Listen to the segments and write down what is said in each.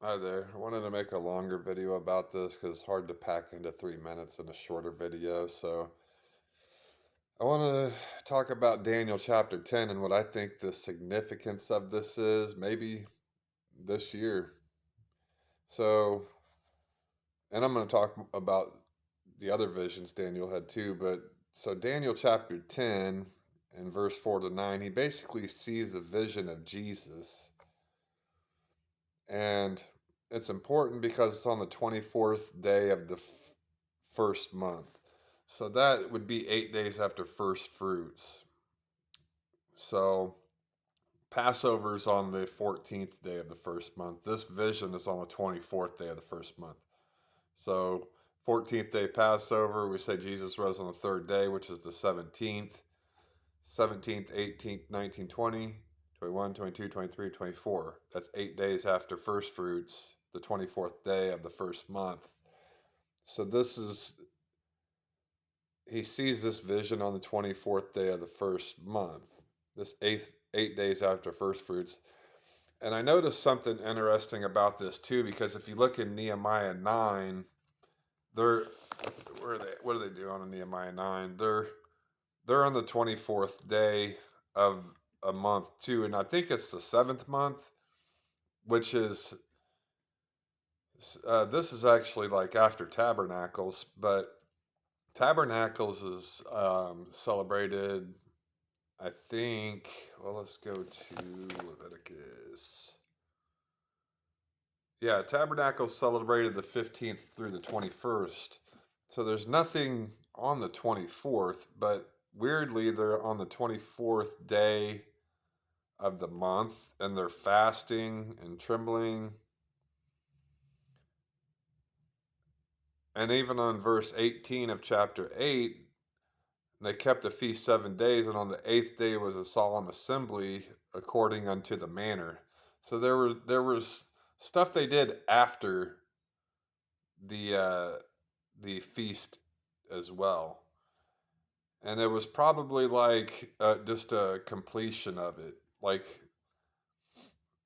Hi there. I wanted to make a longer video about this because it's hard to pack into 3 minutes in a shorter video. So I want to talk about Daniel chapter 10 and what I think the significance of this is, maybe this year. So, and I'm going to talk about the other visions Daniel had too. But so, Daniel chapter 10 and verse 4 to 9, he basically sees the vision of Jesus. And it's important because it's on the 24th day of the first month. So that would be 8 days after first fruits. So Passover is on the 14th day of the first month. This vision is on the 24th day of the first month. So 14th day Passover, we say Jesus rose on the third day, which is the 17th. 17th, 18th, 19, 20, 21, 22, 23, 24. That's 8 days after first fruits, the 24th day of the first month. So this is he sees this vision on the 24th day of the first month, this 8 days after first fruits. And I noticed something interesting about this too, because if you look in Nehemiah 9, they're where are they? What do they do on Nehemiah 9? They're on the 24th day of a month too, and I think it's the seventh month, which is this is actually like after Tabernacles, but Tabernacles is celebrated. I think, well, let's go to Leviticus. Yeah, Tabernacle celebrated the 15th through the 21st. So there's nothing on the 24th, but weirdly, they're on the 24th day of the month and they're fasting and trembling. And even on verse 18 of chapter 8, they kept the feast 7 days, and on the eighth day was a solemn assembly according unto the manner. So there was stuff they did after the uh, the feast as well, and it was probably like just a completion of it. Like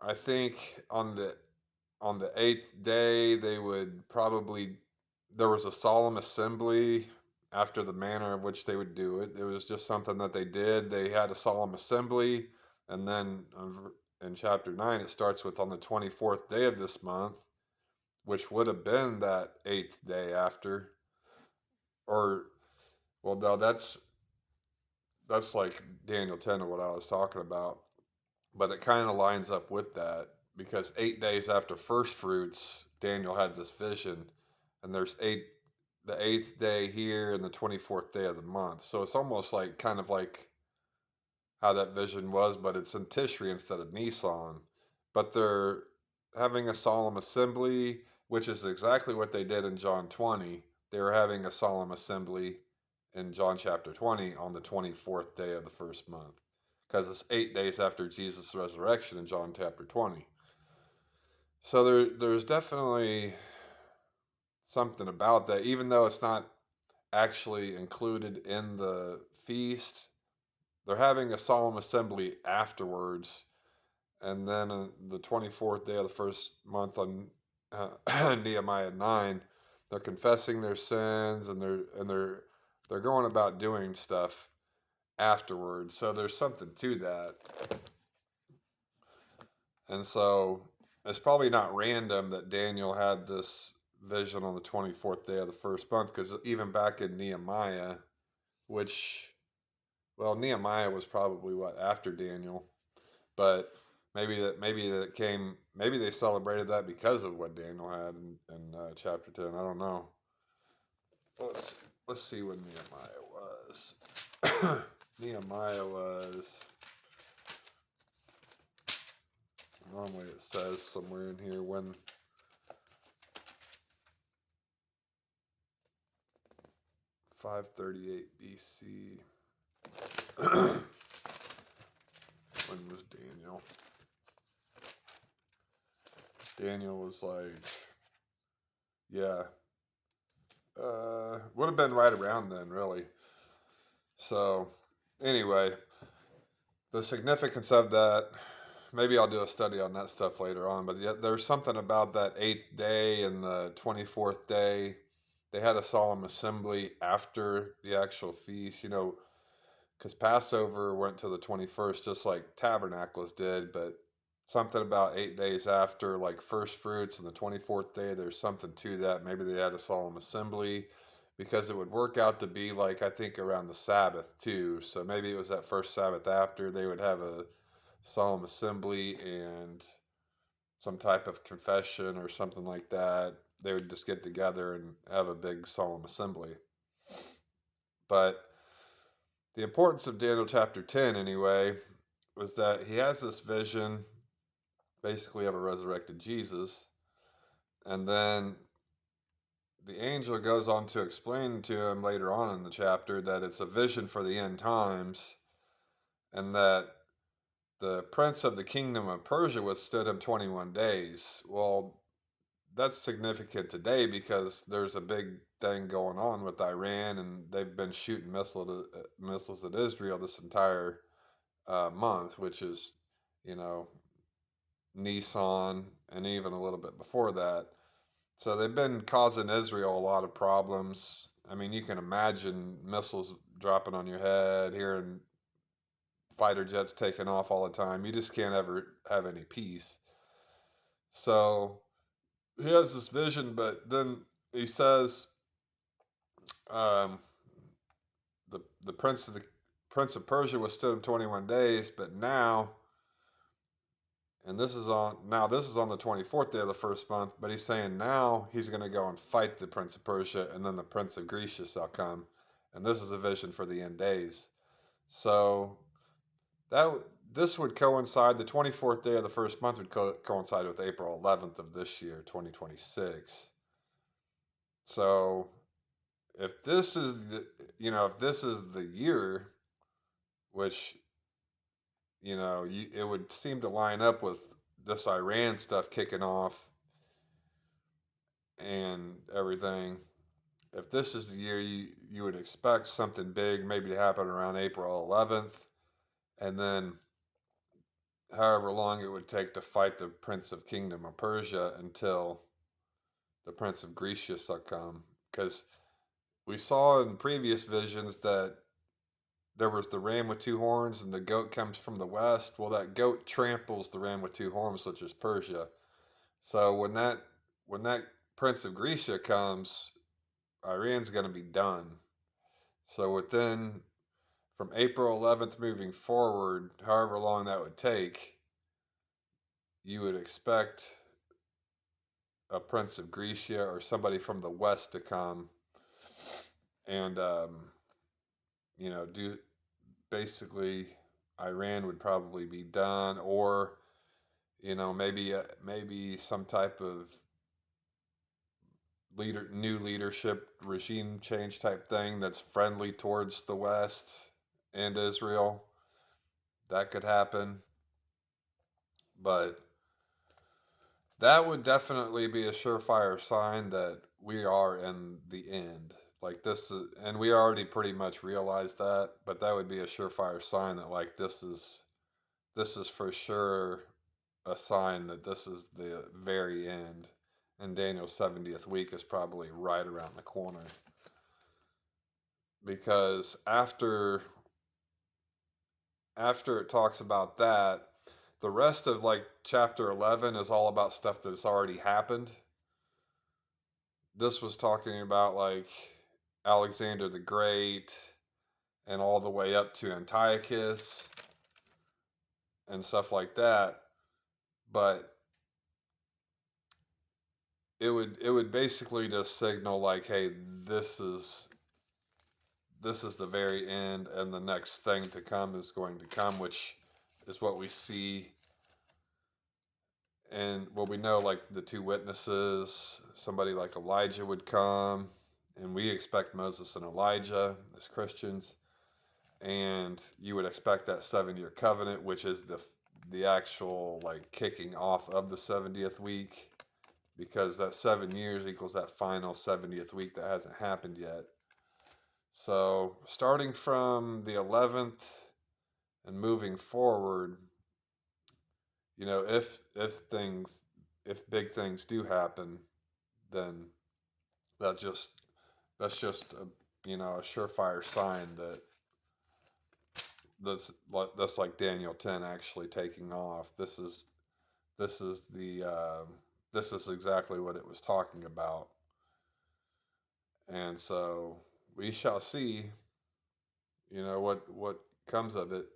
I think on the eighth day they would probably there was a solemn assembly after the manner of which they would do it. It was just something that they did. They had a solemn assembly, and then in chapter 9 it starts with on the 24th day of this month, which would have been that eighth day after, or well, no, that's like Daniel 10 of what I was talking about, but it kind of lines up with that because 8 days after first fruits, Daniel had this vision, and there's the eighth day here and the 24th day of the month. So it's almost like kind of like how that vision was, but it's in Tishri instead of Nisan. But they're having a solemn assembly, which is exactly what they did in John 20. They were having a solemn assembly in John chapter 20 on the 24th day of the first month, because it's 8 days after Jesus' resurrection in John chapter 20. So there's definitely something about that, even though it's not actually included in the feast. They're having a solemn assembly afterwards, and then the 24th day of the first month on Nehemiah 9, they're confessing their sins and they're going about doing stuff afterwards. So there's something to that. And so it's probably not random that Daniel had this vision on the 24th day of the first month, because even back in Nehemiah, which, well, Nehemiah was probably what, after Daniel, but maybe that came, maybe they celebrated that because of what Daniel had in chapter 10. I don't know. Let's let's see when Nehemiah was. Nehemiah was, normally it says somewhere in here when 538 BC. When was Daniel? Daniel was like, yeah, would have been right around then, really. So, anyway, the significance of that. maybe I'll do a study on that stuff later on. But yet there's something about that 8th day and the 24th day. They had a solemn assembly after the actual feast, because Passover went to the 21st, just like Tabernacles did. But something about 8 days after, like first fruits, and the 24th day, there's something to that. Maybe they had a solemn assembly because it would work out to be like, I think, around the Sabbath too. So maybe it was that first Sabbath after they would have a solemn assembly and some type of confession or something like that. They would just get together and have a big solemn assembly. But the importance of Daniel chapter 10, anyway, was that he has this vision basically of a resurrected Jesus. And then the angel goes on to explain to him later on in the chapter that it's a vision for the end times and that the prince of the kingdom of Persia withstood him 21 days. Well, that's significant today because there's a big thing going on with Iran, and they've been shooting missiles at Israel this entire month, which is, you know, Nisan, and even a little bit before that. So they've been causing Israel a lot of problems. I mean, you can imagine missiles dropping on your head, hearing fighter jets taking off all the time. You just can't ever have any peace. So he has this vision, but then he says, um, the prince of Persia withstood him 21 days, but now, and this is on the 24th day of the first month. But he's saying now he's going to go and fight the prince of Persia, and then the prince of Greece shall come, and this is a vision for the end days. So that this would coincide. The 24th day of the first month would coincide with April 11th of this year, 2026. So if this is if this is the year, which it would seem to line up with this Iran stuff kicking off and everything. If this is the year, you would expect something big maybe to happen around April 11th, and then however long it would take to fight the Prince of Kingdom of Persia until the Prince of Greece shall come. Because we saw in previous visions that there was the ram with two horns and the goat comes from the west. Well, that goat tramples the ram with two horns, which is Persia. So when that Prince of Greece comes, Iran's going to be done. So within from April 11th moving forward, however long that would take, you would expect a Prince of Greece or somebody from the west to come and do basically Iran would probably be done, or maybe some type of new leadership regime change type thing that's friendly towards the West and Israel. That could happen, but that would definitely be a surefire sign that we are in the end. Like this is, and we already pretty much realized that, but that would be a surefire sign that like this is for sure a sign that this is the very end, and Daniel's 70th week is probably right around the corner. Because after it talks about that, the rest of like chapter 11 is all about stuff that's already happened. This was talking about like Alexander the Great and all the way up to Antiochus and stuff like that. But it would basically just signal like, hey, this is the very end, and the next thing to come is going to come, which is what we see. And well, we know like the two witnesses, somebody like Elijah would come, and we expect Moses and Elijah as Christians. And you would expect that 7-year covenant, which is the actual like kicking off of the 70th week, because that 7 years equals that final 70th week that hasn't happened yet. So starting from the 11th and moving forward, if big things do happen, then that just that's just a surefire sign that's like Daniel 10 actually taking off. This is the this is exactly what it was talking about, and so we shall see. What comes of it.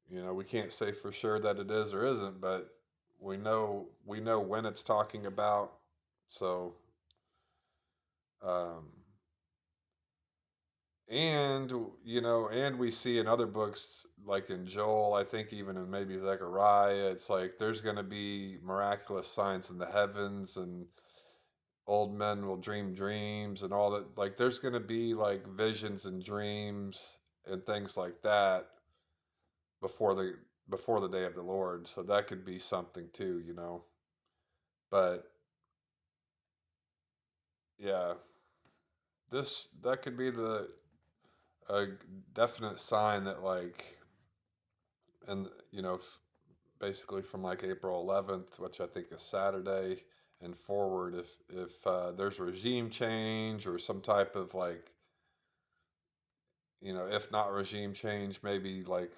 We can't say for sure that it is or isn't, but we know when it's talking about. So, um, and and we see in other books like in Joel, I think even in maybe Zechariah, it's like there's going to be miraculous signs in the heavens, and old men will dream dreams and all that. Like there's going to be like visions and dreams and things like that before the before the day of the Lord. So that could be something too. But yeah, this that could be the a definite sign that like and basically from like April 11th, which I think is Saturday and forward, if there's regime change or some type of like if not regime change, maybe like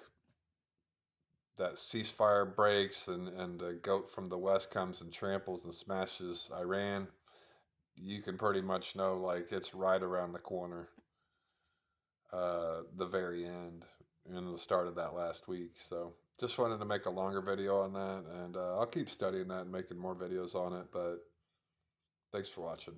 that ceasefire breaks and a goat from the west comes and tramples and smashes Iran, you can pretty much know like it's right around the corner, the very end and the start of that last week. So just wanted to make a longer video on that, and I'll keep studying that and making more videos on it. But thanks for watching.